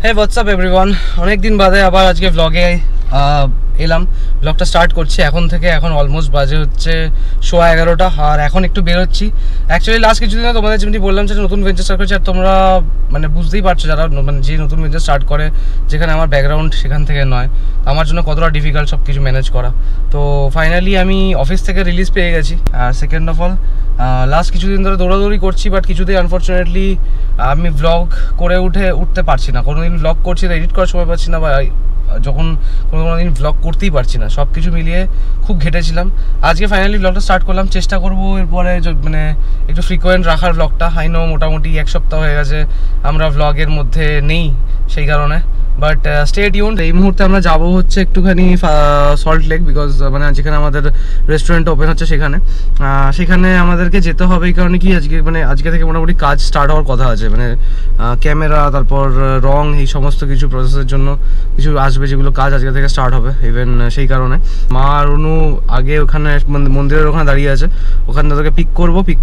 হে WhatsApp everyone, অনেক দিন বাদে আবার আজকে ব্লগে এলাম। ব্লগটা স্টার্ট করছি এখন থেকে। এখন অলমোস্ট বাজে হচ্ছে 11:15 আর এখন একটু বেরোচ্ছি। অ্যাকচুয়ালি লাস্ট কিছুদিন তোমাদের যেমনি বললাম যে নতুন ভেঞ্চার স্টার্ট করছি, আর তোমরা মানে বুঝতেই পারছো যারা মানে যে নতুন ভেঞ্চার স্টার্ট করে, যেখানে আমার ব্যাকগ্রাউন্ড সেখান থেকে নয়, আমার জন্য কতটা ডিফিকাল্ট সব কিছু ম্যানেজ করা। তো ফাইনালি আমি অফিস থেকে রিলিজ পেয়ে গেছি। আর সেকেন্ড অফ অল লাস্ট কিছুদিন ধরে দৌড়াদৌড়ি করছি, বাট কিছুতেই আনফর্চুনেটলি আমি ব্লগ করে উঠতে পারছি না। কোনোদিন ব্লগ করছি না, এডিট করার সময় পাচ্ছি না, বা যখন কোনো দিন ব্লগ করতেই পারছি না। সব কিছু মিলিয়ে খুব ঘেটেছিলাম। আজকে ফাইনালি ব্লগটা স্টার্ট করলাম। চেষ্টা করবো এরপরে মানে একটু ফ্রিকোয়েন্ট রাখার ব্লগটা। হাইনো মোটামুটি এক সপ্তাহ হয়ে গেছে আমরা ব্লগের মধ্যে নেই, সেই কারণে। But stay tuned. এই মুহূর্তে আমরা যাবো হচ্ছে একটুখানি সল্ট লেক, বিকজ মানে যেখানে আমাদের রেস্টুরেন্ট ওপেন হচ্ছে সেখানে আমাদেরকে যেতে হবে। এই কারণে কি আজকে থেকে মোটামুটি কাজ স্টার্ট হওয়ার কথা আছে। মানে ক্যামেরা, তারপর রং, এই সমস্ত কিছু প্রসেসের জন্য কিছু আসবে, যেগুলো কাজ আজকে থেকে স্টার্ট হবে। ইভেন সেই কারণে মা আর অনু আগে ওখানে মন্দিরের ওখানে দাঁড়িয়ে আছে, ওখানে তাদেরকে পিক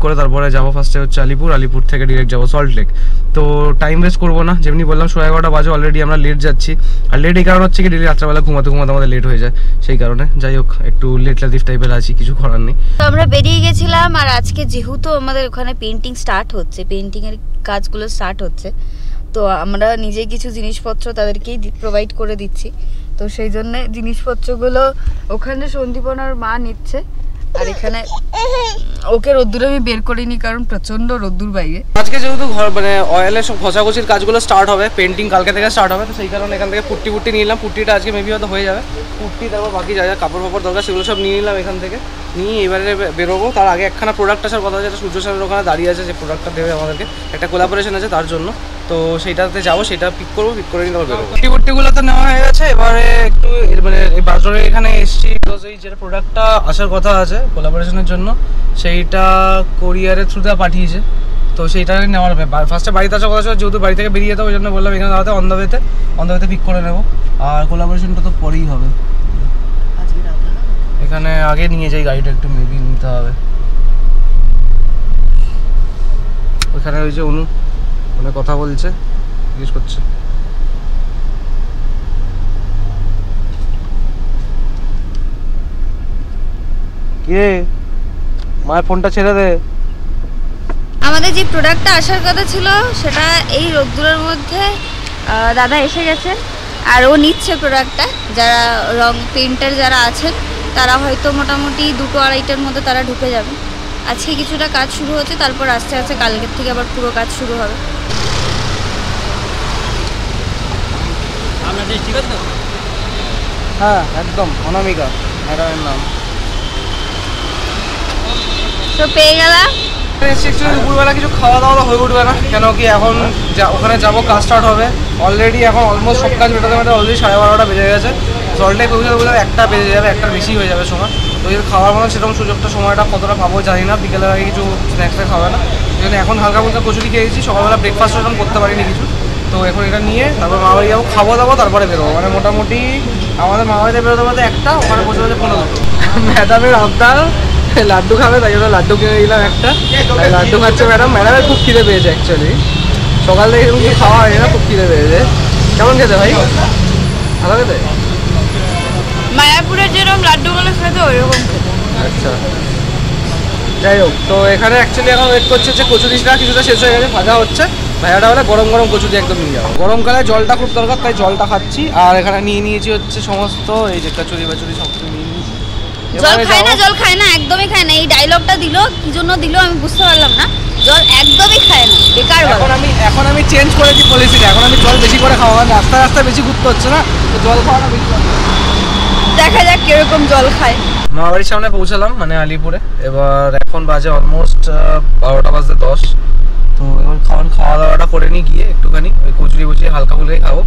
করে তারপরে যাবো ফার্স্টে হচ্ছে আলিপুর থেকে ডিরেক্ট যাবো সল্ট লেক। তো টাইম ওয়েস্ট করবো না, যেমনি বললাম 11:15 বাজে, অলরেডি আমরা লেট যাচ্ছি। আর লেট এই কারণ হচ্ছে কি ডেলি রাত্রেবেলা ঘুমাতে আমাদের লেট হয়ে যায়, সেই কারণে। যাই হোক, একটু লেট টাইপের আছি, কিছু করার নেই। আমরা বেরিয়ে গেছিলাম। আর আজকে যেহেতু আমাদের ওখানে পেন্টিং স্টার্ট হচ্ছে, পেন্টিং এর কাজগুলো স্টার্ট হচ্ছে, তো আমরা নিজে কিছু জিনিসপত্র তাদেরকেই প্রোভাইড করে দিচ্ছি। তো সেই জন্য জিনিসপত্রগুলো ওখানে সন্দীপনার মা নিচ্ছে। আর এখানে ওকে রোদ্দুরে আমি বের করিনি, কারণ প্রচন্ড রোদ্দুর বাইরে। আজকে যেহেতু মানে অয়েলের সব ঘষাঘষির কাজগুলো স্টার্ট হবে, পেন্টিং কালকে থেকে স্টার্ট হবে, তো সেই কারণে এখান থেকে পুট্টি নিয়ে নিলাম। পুট্টিটা আজকে মেবি হয়তো হয়ে যাবে। পুট্টি, তারপর বাকি যা কাপড় দরকার সেগুলো সব নিয়ে নিলাম এখান থেকে। নিয়ে এবারে বেরোবো। তার আগে একখানা প্রোডাক্ট আসার কথা, যেটা সূর্য স্যারের ওখানে দাঁড়িয়ে আছে, যে প্রোডাক্টটা দেবে আমাদেরকে, একটা কোলাবোরেশন আছে তার জন্য। তো সেইটাতে যাবো, সেটা পিক করে নিয়ে তারপর বেরোবো। পুট্টিগুলো তো নেওয়া হয়ে গেছে। এবারে একটু মানে এই বাজারে এখানে এসেছি, বিকজ এই যেটা প্রোডাক্টটা আসার কথা আছে কোলাবোরেশনের জন্য, সেইটা কোরিয়ারের থ্রুতে পাঠিয়েছে। তো সেইটা নেওয়ার ফার্স্টে বাড়িতে আসার কথা ছিল, যেহেতু বাড়ি থেকে বেরিয়ে যেতে, ওই জন্য বললাম এখানে দাঁড়াতে অন দ্য ওয়েতে পিক করে নেবো। আর কোলাবোরেশনটা তো পরেই হবে। এখানে আগে নিয়ে যাই গাড়িটা, একটু মেবি নিতে হবে। ওইখানে ওই যে অনু মানে কথা বলছে, জিজ্ঞেস করছে। কে মায়ের ফোনটা ছেড়ে দে। আমাদের যে প্রোডাক্টটা আসার কথা ছিল সেটা এই রোদ্দুরের মধ্যে দাদা এসে গেছে। আর ও নিচ্ছে প্রোডাক্টটা। যারা রং পেইন্টার যারা আছেন তারা হয়তো মোটামুটি 2-2:30টার মধ্যে তারা ঢুকে যাবে। আজকে কিছুটা কাজ শুরু হচ্ছে, তারপর আস্তে আস্তে কালকের থেকে আবার পুরো কাজ শুরু হবে। হ্যাঁ একদম, অনামিকা ম্যাডামের নাম। তো পেয়ে গেলাম। দুপুরবেলা কিছু খাওয়া দাওয়া হয়ে উঠবে না, কেন কি এখন ওখানে যাবো, কাজ স্টার্ট হবে। অলরেডি এখন অলমোস্ট সব কাজ মেটাতে অলরেডি 12:30 বেজে গেছে। জলটাই পৌঁছাতে 1টা বেজে যাবে, 1টার বেশি হয়ে যাবে সময়। তো যদি খাওয়ার মতো সেরকম সুযোগটা সময়টা কতটা পাবো জানি না। বিকেলের আগে কিছু স্ন্যাক্স খাবে না, এই জন্য এখন হালকা ফুলকা কচুরি খেয়েছি। সকালবেলা ব্রেকফাস্ট এখন করতে পারিনি কিছু। তো এখন এটা নিয়ে তারপর মামাবাড়ি যাবো, খাবো দাবো, তারপরে বেরোবো। মানে মোটামুটি আমাদের মামাবাড়িতে বেরোতে বলতে 1টা, ওখানে পৌঁছে বলতে 15। ম্যাডামের আবদার লাড্ডু খাবে, তাই জন্য লাড্ডু কিনে দিলাম একটা। লাড্ডু খাচ্ছে ম্যাডামের খুব খিদে পেয়েছে। অ্যাকচুয়ালি সকাল থেকে এরকম কিছু খাওয়া হয়নি না, খুব খিদে পেয়েছে। কেমন খেতে ভাই? ভালো খেতে? মায়াপুরের যেরকম লাড্ডুগুলো খেতে ওইরকম খেতে। আচ্ছা, যাই হোক। তো এখানে অ্যাকচুয়ালি এখন ওয়েট করছে যে কচুরিটা কিছুটা শেষ হয়ে গেছে, ভাজা হচ্ছে। ভাজাটা হলে গরম কচুরি একদম নিয়ে যাবো। গরমকালে জলটা খুব দরকার, তাই জলটা খাচ্ছি। আর এখানে নিয়ে নিয়েছি হচ্ছে সমস্ত এই যে কচুরি সব কিছু নিয়ে নিয়েছি। জল খায় না, একদমই খায় না। এই ডায়লগটা দিল, কি জন্য দিল আমি বুঝতে পারলাম না। জল একদমই খায় না, বেকার। এখন আমি চেঞ্জ করেছি পলিসিটা। এখন আমি জল বেশি করে খাওয়া, রাস্তায় বেশি ঘুরতে হচ্ছে না, তো জল খাওয়াটা বেশি। দেখা যাক কিরকম জল খায়। মামাবাড়ির সামনে পৌঁছালাম, মানে আলিপুরে। এবার এখন বাজে অলমোস্ট 12:10। তো এবার খাওয়া দাওয়াটা করে নিয়ে গিয়ে একটুখানি ওই কচুরি হালকা ফুলকে খাবো।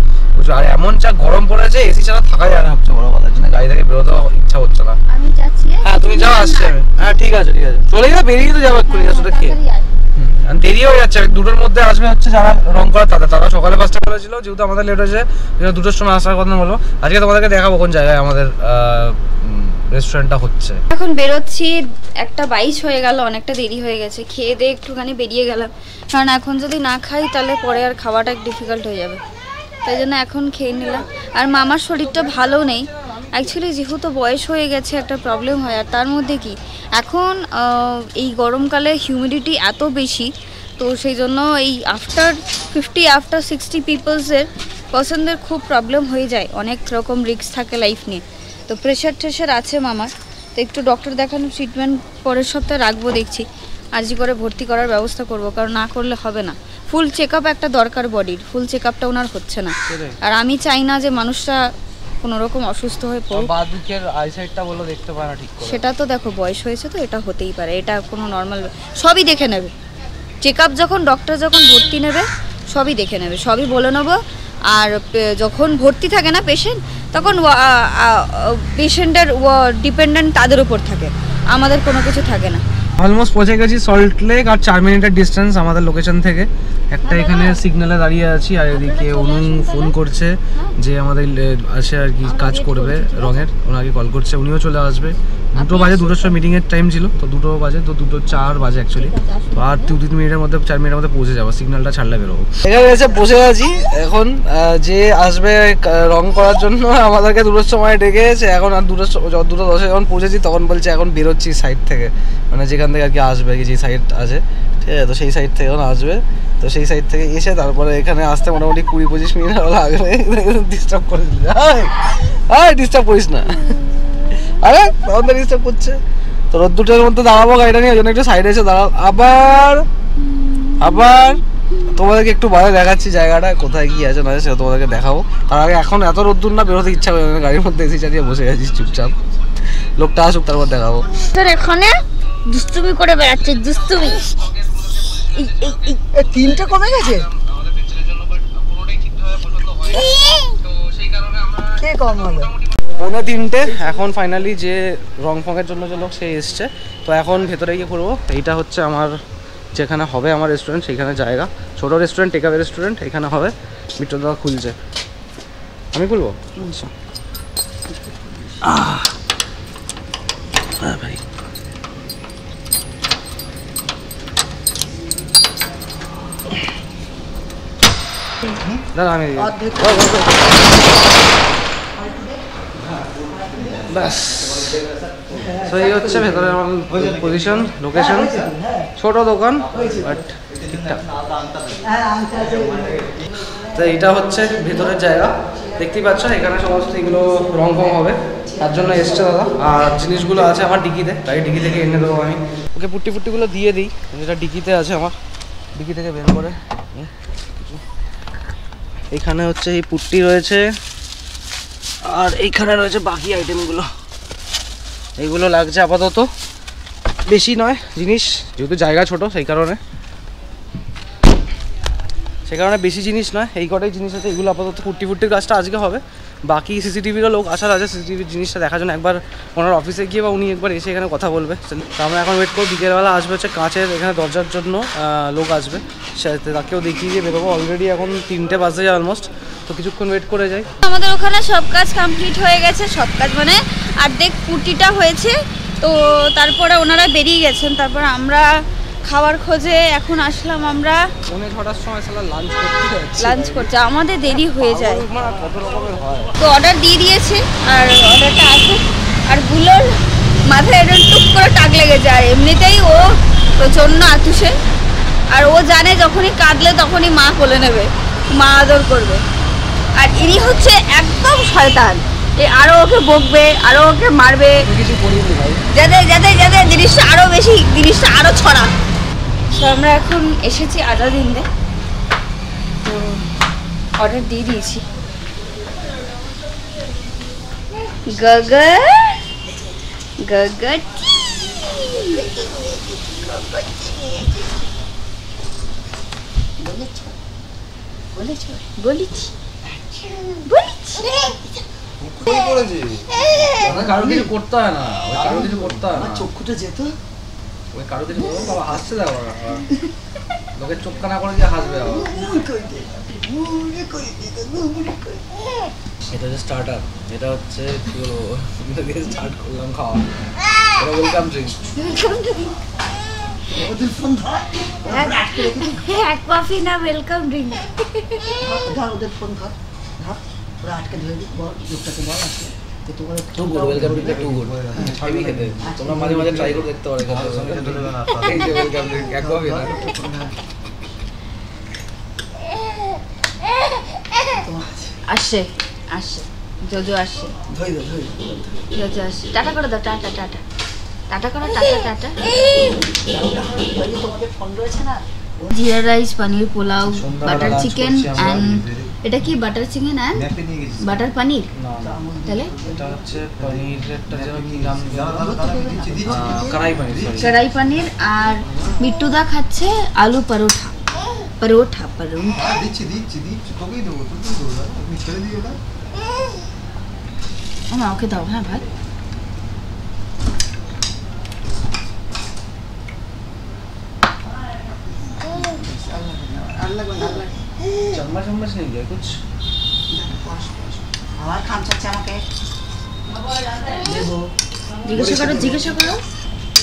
আর এমন যা গরম পড়েছে, এসি ছাড়া থাকা যায় না, সবচেয়ে বড় কথা। গাড়ি থেকে বেরোতে ইচ্ছা হচ্ছে না। আমি যাচ্ছি। হ্যাঁ তুমি যাও, আসছি আমি। হ্যাঁ ঠিক আছে চলে গেলে বেরিয়ে তো যাবো এক্ষুনি, আসলে খেয়ে। দেরি হয়ে যাচ্ছে, 2টোর মধ্যে আসবে হচ্ছে যারা রং করার তারা সকালে 5টা বলেছিল, যেহেতু আমাদের লেট হয়েছে 2টোর সময় আসার কথা বলবো। আজকে তোমাদেরকে দেখাবো কোন জায়গায় আমাদের রেস্টুরেন্টটা হচ্ছে। এখন বেরোচ্ছি, 1:22 হয়ে গেল, অনেকটা দেরি হয়ে গেছে। খেয়ে দিয়ে একটুখানি বেরিয়ে গেলাম, কারণ এখন যদি না খাই তাহলে পরে আর খাওয়াটা ডিফিকাল্ট হয়ে যাবে। তাই জন্য এখন খেয়ে নিলাম। আর মামার শরীরটা ভালো নেই অ্যাকচুয়ালি, যেহেতু বয়স হয়ে গেছে একটা প্রবলেম হয়। আর তার মধ্যে কি এখন এই গরমকালে হিউমিডিটি এত বেশি, তো সেই জন্য এই আফটার 60 পার্সনদের খুব প্রবলেম হয়ে যায়, অনেক রকম রিস্ক থাকে লাইফ নিয়ে। তো প্রেশার আছে মামার, তো একটু ডক্টর দেখানো, ট্রিটমেন্ট পরের সপ্তাহে রাখবো দেখছি। আরজি করে ভর্তি করার ব্যবস্থা করব, কারণ না করলে হবে না। ফুল চেক আপ একটা দরকার বডির, ফুল চেক আপটা ওনার হচ্ছে না। আর আমি চাই না যে মানুষটা কোনো রকম অসুস্থ হয়ে পড়ুক। বাঁ দিকের আইসাইটটা বলো দেখতে পায় না ঠিক করে। সেটা তো দেখো বয়স হয়েছে তো এটা হতেই পারে, এটা কোনো নর্মাল, সবই দেখে নেবে। চেক আপ যখন ডক্টর যখন ভর্তি নেবে সবই দেখে নেবে, সবই বলে নেবো। আর যখন ভর্তি থাকে না পেশেন্ট, তখন পেশেন্টের ডিপেন্ডেন্ট তাদের উপর থাকে, আমাদের কোনো কিছু থাকে না। অলমোস্ট পৌঁছে গেছি সল্ট লেক, আর 4 মিনিটের ডিস্টেন্স আমাদের লোকেশন থেকে। একটা এখানে সিগন্যালে দাঁড়িয়ে আছি, আর এদিকে অনু ফোন করছে যে আমাদের আসে আর কি কাজ করবে রঙের, ওনাকে কল করছে, উনিও চলে আসবে। 2টো বাজে, 2টোর সময় মিটিংয়ের টাইম ছিল, তো 2টো বাজে, তো 2:04 বাজে অ্যাকচুয়ালি। তো আর 2-3 মিনিটের মধ্যে, 4 মিনিটের মধ্যে পৌঁছে যাবো, সিগন্যালটা ছাড়লে বেরোবো। এখানে এসে বসে আছি এখন, যে আসবে রং করার জন্য আমাদেরকে 2টোর সময় ডেকেছে। এখন আর 2:10 যখন পৌঁছেছি তখন বলছে এখন বেরোচ্ছি সাইড থেকে, মানে যেখান থেকে আর কি আসবে, যে সাইড আছে, ঠিক আছে, তো সেই সাইড থেকে এখন আসবে। তো সেই সাইড থেকে এসে তারপরে এখানে আসতে মোটামুটি 20-25 মিনিট লাগবে। ডিস্টার্ব করে দিল, ডিস্টার্ব করিস না, আরে তখন তো ডিস্টার্ব করছে। তো রোদ্দুরের মধ্যে দাঁড়াবো গাড়িটা নিয়ে, ওই জন্য একটু সাইডে এসে দাঁড়াবো। আবার তোমাদেরকে একটু বাইরে দেখাচ্ছি জায়গাটা কোথায় কি আছে না আছে, সেটা তোমাদেরকে দেখাবো। তার আগে এখন এত রোদ্দুর না, বেরোতে ইচ্ছা করে, গাড়ির মধ্যে এসি চালিয়ে বসে আছিস চুপচাপ, লোকটা আসুক তারপর দেখাবো। তোর এখানে দুষ্টুমি করে বেড়াচ্ছে, দুষ্টুমি। এই 3টে কমে গেছে, কে কম হলো? 2:45 এখন ফাইনালি যে রং ফঙের জন্য যে লোক সে এসছে। তো এখন ভেতরে গিয়ে করবো। এইটা হচ্ছে আমার যেখানে হবে আমার রেস্টুরেন্ট, সেইখানে জায়গা, ছোটো রেস্টুরেন্ট, টেকআওয়ে রেস্টুরেন্ট, এখানে হবে। মিত্রদা খুলছে, আমি খুলবো। আচ্ছা ভাই, দাদা আমি ব্যাস। তো এই হচ্ছে ভেতরের পজিশন, লোকেশন, ছোট দোকান বাট ঠিকঠাক। তো এইটা হচ্ছে ভেতরের জায়গা, দেখতেই পাচ্ছ। এখানে সমস্ত এগুলো রং ফং হবে, তার জন্য এসছে দাদা। আর জিনিসগুলো আছে আমার ডিকিতে, তাই ডিকি থেকে এনে দেবো আমি। ওকে পুট্টিগুলো দিয়ে দিই, যেটা ডিকিতে আছে আমার, ডিকি থেকে বের করে। এইখানে হচ্ছে এই পুট্টি রয়েছে, আর এইখানে রয়েছে বাকি আইটেমগুলো। এইগুলো লাগছে আপাতত, বেশি নয় জিনিস, যেহেতু জায়গা ছোট সেই কারণে বেশি জিনিস নয়, এই কটাই জিনিস আছে। এইগুলো আপাতত পুট্টির কাজটা আজকে হবে। বাকি সিসিটিভিরও লোক আসার আছে, সিসিটিভির জিনিসটা দেখার জন্য একবার ওনার অফিসে গিয়ে বা উনি একবার এসে এখানে কথা বলবে। তো আমরা এখন ওয়েট করব, বিকেলবেলা আসবে হচ্ছে কাঁচের এখানে দরজার জন্য লোক আসবে, তাকেও দেখিয়ে দিয়ে বেরোবো। অলরেডি এখন 3টে বাজে যায় অলমোস্ট, তো কিছুক্ষণ ওয়েট করে যাই। আমাদের ওখানে সব কাজ কমপ্লিট হয়ে গেছে, সব কাজ মানে অর্ধেক পুটিটা হয়েছে। তো তারপরে ওনারা বেরিয়ে গেছেন, তারপর আমরা খাওয়ার খোঁজে এখন আসলাম। আমরা 6:30টার সময় লাঞ্চ করতে আমাদের দেরি হয়ে যায়, কত রকমের হয়। তো অর্ডার দিয়ে দিয়েছে, আর অর্ডারটা আসুক। আর গুলোর মাথায় এটা টুক করে টাক লেগেছে, আর এমনিতেই ও প্রচণ্ড আতুষে। আর ও জানে যখনই কাঁদলে তখনই মা কোলে নেবে, মা আদর করবে। আর ইনি হচ্ছে একদম শয়তান, আরো ওকে বকবে, আরো ওকে মারবে, যাতে জিনিসটা আরো বেশি, জিনিসটা আরো ছড়া। তো আমরা এখন এসেছি আজাদিন্দে, তো অর্ডার দিয়ে দিয়েছি। বলেছি কারো কিছু করতে হয় না, কারো কিছু করতে হয় না, চক্ষুটা যেত, ওই কারো কিছু করবো। বাবা হাসছে, দেখো লোকের চোখ কানা করে দিয়ে হাসবে। এটা হচ্ছে স্টার্টার, এটা হচ্ছে কি বলবো, স্টার্ট করলাম খাওয়া। এটা ওয়েলকাম ড্রিঙ্ক। ওদের ফোন ধর, এক কফি না ওয়েলকাম ড্রিঙ্ক। ধর ওদের ফোন ধর। ওরা আটকে ধরে দিই বল লোকটাকে বল আছে too good welcome to the too good heavy খেতে তোমরা মাঝে মাঝে ট্রাই করে দেখতে পারো এই যে ওয়েলকাম একভাবে না আসছে আসছে জোজো আসছে জোজো আসছে টাটা করে দাও টাটা টাটা টাটা করো টাটা টাটা তোমাদের ফোন রয়েছে না জিরা rice paneer pulao butter chicken and এটা কি বাটার চিকেন অ্যান্ড বাটার পনির তাহলে এটা হচ্ছে পনিরটা যেন কি নাম কড়াই পনির কড়াই পনির আর মিট্টুদা খাচ্ছে আলু পরোটা পরোটা পরোটা দিচ্ছি তোকেই দেবো তুমি ছেড়ে দিও না ওকে দাও হ্যাঁ ভাই चम्मच चम्मच नहीं गया कुछ আমার খাম চাচ্ছে আমাকে জিজ্ঞাসা করো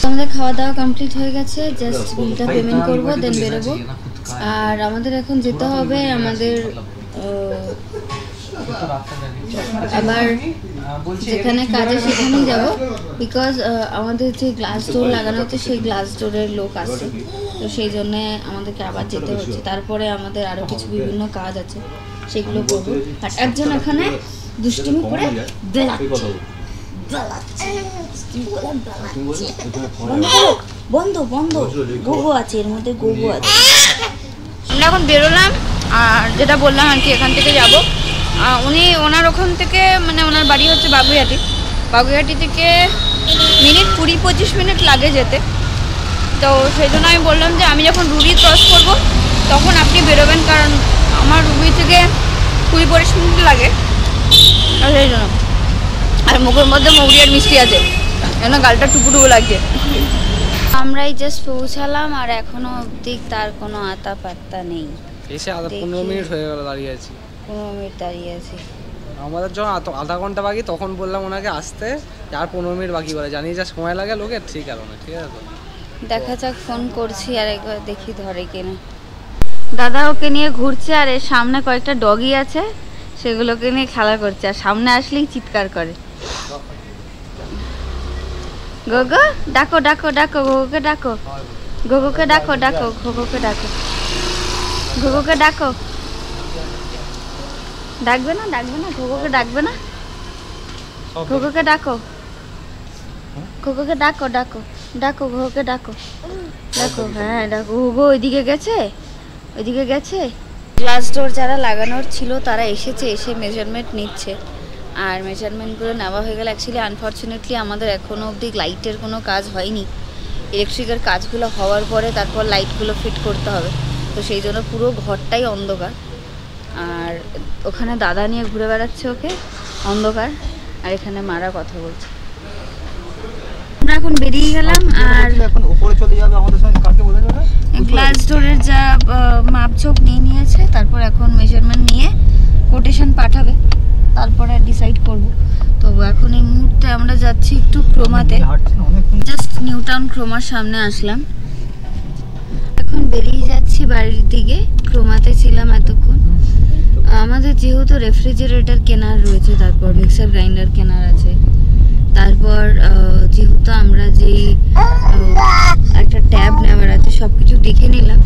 আমাদের খাওয়া দাওয়া কমপ্লিট হয়ে গেছে জাস্ট বিলটা পেমেন্ট করবো দেন বেরোবো আর আমাদের এখন যেতে হবে আমাদের আবার যেখানে কাজে সেখানেই যাব বিকজ আমাদের যে গ্লাস ডোর লাগানো হচ্ছে সেই গ্লাস ডোরের লোক আসছে তো সেই জন্য আমাদেরকে আবার যেতে হচ্ছে তারপরে আমাদের আরও কিছু বিভিন্ন কাজ আছে সেগুলো করবো আর একজন এখানে দুষ্টুমি করে বন্ধ বন্ধ গোগো আছে এর মধ্যে গোগো আছে আমরা এখন বেরোলাম আর যেটা বললাম আর কি এখান থেকে যাব উনি ওনার ওখান থেকে মানে ওনার বাড়ি হচ্ছে বাগুইহাটি থেকে মিনিট 20-25 মিনিট লাগে যেতে তো সেই জন্য আমি বললাম যে আমি যখন রুবি ক্রস করব তখন আপনি বেরোবেন কারণ আমার রুবি থেকে 20-25 মিনিট লাগে আর সেই জন্য আর মুখের মধ্যে মৌরি আর মিষ্টি আছে যেন গালটা টুকুটুকু লাগছে আমরাই জাস্ট পৌঁছালাম আর এখনো অবধি তার কোনো আতা পাত্তা নেই এসে 15 মিনিট হয়ে গেল দাঁড়িয়ে আছি 15 মিনিট দাঁড়িয়ে আছি আমাদের যখন আধা ঘন্টা বাকি তখন বললাম ওনাকে আসতে আর 15 মিনিট বাকি বলে জানি যা সময় লাগে লোকের ঠিক কারণে ঠিক আছে তো দেখা যাক ফোন করছি আর একবার দেখি ধরে কিনা দাদা ওকে নিয়ে ঘুরছে আর এর সামনে কয়েকটা ডগি আছে সেগুলোকে নিয়ে খেলা করছে আর সামনে আসলেই চিৎকার করে গোগো ডাকো ডাকো ডাকো গোগোকে ডাকো গোগোকে ডাকো ডাকো গোগোকে ডাকো গোগোকে ডাকো ডাকবে না গোগোকে ডাকবে না গোগোকে ডাকো গোগোকে ডাকো ডাকো ডাকো গোগোকে ডাকো ডাকো হ্যাঁ ডাকো গোগো ওইদিকে গেছে গ্লাস ডোর যারা লাগানোর ছিল তারা এসে মেজারমেন্ট নিচ্ছে আর মেজারমেন্টগুলো নেওয়া হয়ে গেলে অ্যাকচুয়ালি আনফর্চুনেটলি আমাদের এখনও অবধি লাইটের কোনো কাজ হয়নি ইলেকট্রিকের কাজগুলো হওয়ার পরে তারপর লাইটগুলো ফিট করতে হবে তো সেই জন্য পুরো ঘরটাই অন্ধকার আর ওখানে দাদা নিয়ে ঘুরে বেড়াচ্ছে ওকে অন্ধকার আর এখানে মারা কথা বলছে আমরা এখন বেরিয়ে গেলাম আর এখন উপরে চলে যাবে আমাদের সঙ্গে কাকে বলে যাবে গ্লাস ডোরের যা মাপঝোপ নিয়েছে তারপর এখন মেজারমেন্ট নিয়ে কোটেশন পাঠাবে তারপরে ডিসাইড করব তো এখন এই মুহূর্তে আমরা যাচ্ছি একটু ক্রোমাতে জাস্ট নিউ টাউন ক্রোমার সামনে আসলাম এখন বেরিয়ে যাচ্ছি বাড়ির দিকে ক্রোমাতে ছিলাম এতক্ষণ আমাদের যেহেতু রেফ্রিজারেটর কেনার রয়েছে তারপর মিক্সার গ্রাইন্ডার কেনার আছে তারপর যেহেতু আমরা যে একটা ট্যাব নেওয়ার আছে সব কিছু দেখে নিলাম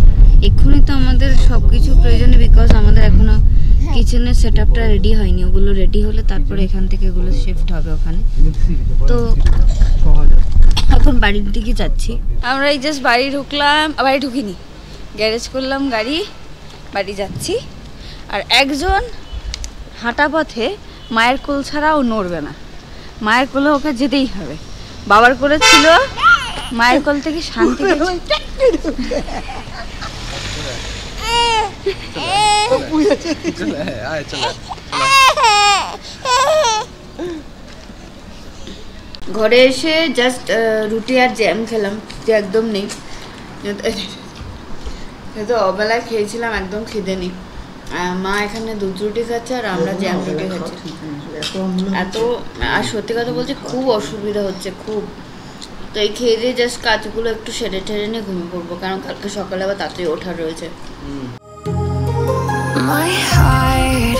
এক্ষুনি তো আমাদের সব কিছু প্রয়োজনে বিকজ আমাদের এখনো কিচেনের সেট আপটা রেডি হয়নি ওগুলো রেডি হলে তারপরে এখান থেকে এগুলো শিফট হবে ওখানে তো এখন বাড়ির দিকে যাচ্ছি আমরা এই জাস্ট বাড়ি ঢুকিনি গ্যারেজ করলাম বাড়ি যাচ্ছি আর একজন হাঁটা পথে মায়ের কোল ছাড়া ও নড়বে না মায়ের কোলে ওকে যেতেই হবে বাবার কোলে ছিল মায়ের কোল থেকে শান্তি ঘরে এসে জাস্ট রুটি আর জ্যাম খেলাম যে একদম নেই তো অবেলায় খেয়েছিলাম একদম খিদে নেই মা এখানে দুধ রুটি খাচ্ছে আর আমরা জ্যাম রুটি খাচ্ছি এত আর সত্যি কথা বলছি খুব অসুবিধা হচ্ছে খুব তো এই খেয়ে দিয়ে জাস্ট কাজগুলো একটু সেরে ঠেরে নিয়ে ঘুমিয়ে পড়বো কারণ কালকে সকালে আবার তাড়াতাড়ি ওঠার রয়েছে My heart